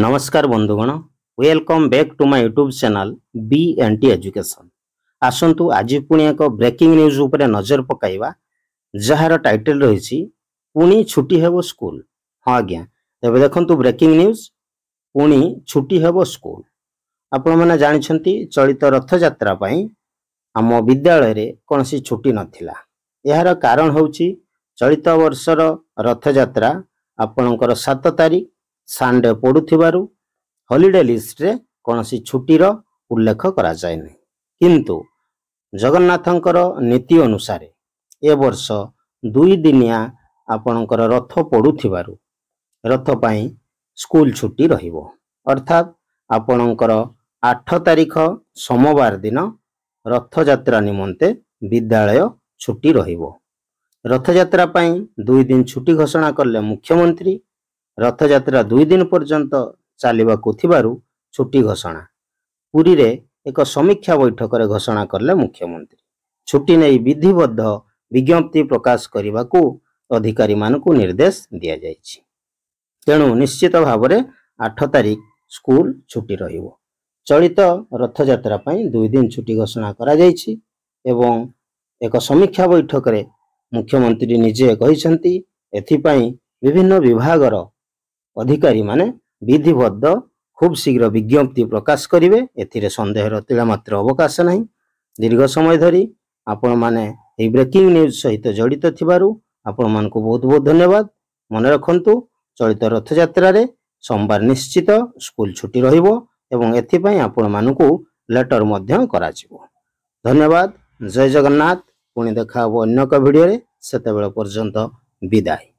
नमस्कार बंधुगण, welcome back to my YouTube channel B and T education. आसंतु आज पुणी एक ब्रेकिंग न्यूज उपरे नजर पकाइबा जार टाइटल रही पुणी छुट्टी हेबो स्कूल। हाँ आज्ञा, तबे देखंतु ब्रेकिंग न्यूज पुणी छुट्टी हेबो स्कूल। आपण माने जानिछंती चलित रथ यात्रा पई आम विद्यालय रे कोनसी छुट्टी नथिला। यार कारण होउची चलित वर्षर रथ यात्रा आपणकर 7 तारीख संडे पड़ुथिबारु हॉलिडे लिस्ट रे कोनसी छुट्टीर उल्लेख करा जाय नै, किंतु जगन्नाथंकर नीति अनुसार ए वर्ष 2 दिनिया आपणकर रथ पड़ुथिबारु रथ पई स्कूल छुट्टी रहिबो। अर्थात आपणकर 8 तारीख सोमवार दिन रथ यात्रा निमंते विद्यालय छुट्टी रहिबो। रथ यात्रा पई 2 दिन छुट्टी घोषणा करले मुख्यमंत्री। रथ यात्रा 2 दिन पर्यंत चलिबाकु थिबारु छुट्टी घोषणा पुरी रे एक समीक्षा बैठक रे घोषणा करले मुख्यमंत्री। छुट्टी नै विधिबद्ध विज्ञप्ति प्रकाश करिबाकु अधिकारी मानकु निर्देश दिया जायछि। तेणु निश्चित भाव में 8 तारीख स्कूल छुट्टी रहिबो। चलित रथ यात्रा पई 2 दिन छुट्टी घोषणा करा जायछि एवं एक समीक्षा बैठक रे मुख्यमंत्री निजे कहिसंती एथि पई विभिन्न विभागर अधिकारी माने विधिबद्ध खूब शीघ्र विज्ञप्ति प्रकाश करिवे। एथिरे संदेहर तिळमात्र अवकाश नहीं। दीर्घ समय धरी आपण माने ए ब्रेकिंग न्यूज सहित जड़ित थिबारु आपण मानकु बहुत बहुत धन्यवाद। मन रखंतु चलित रथ यात्रा रे सोमवार निश्चित स्कूल छुट्टी रहिबो एवं एथि पई आपण मानकु लेटर मध्य कराजिबो। धन्यवाद। जय जगन्नाथ। पुणी देखा अन्य एक वीडियो रे, सेतेबेले पर्यंत विदाय।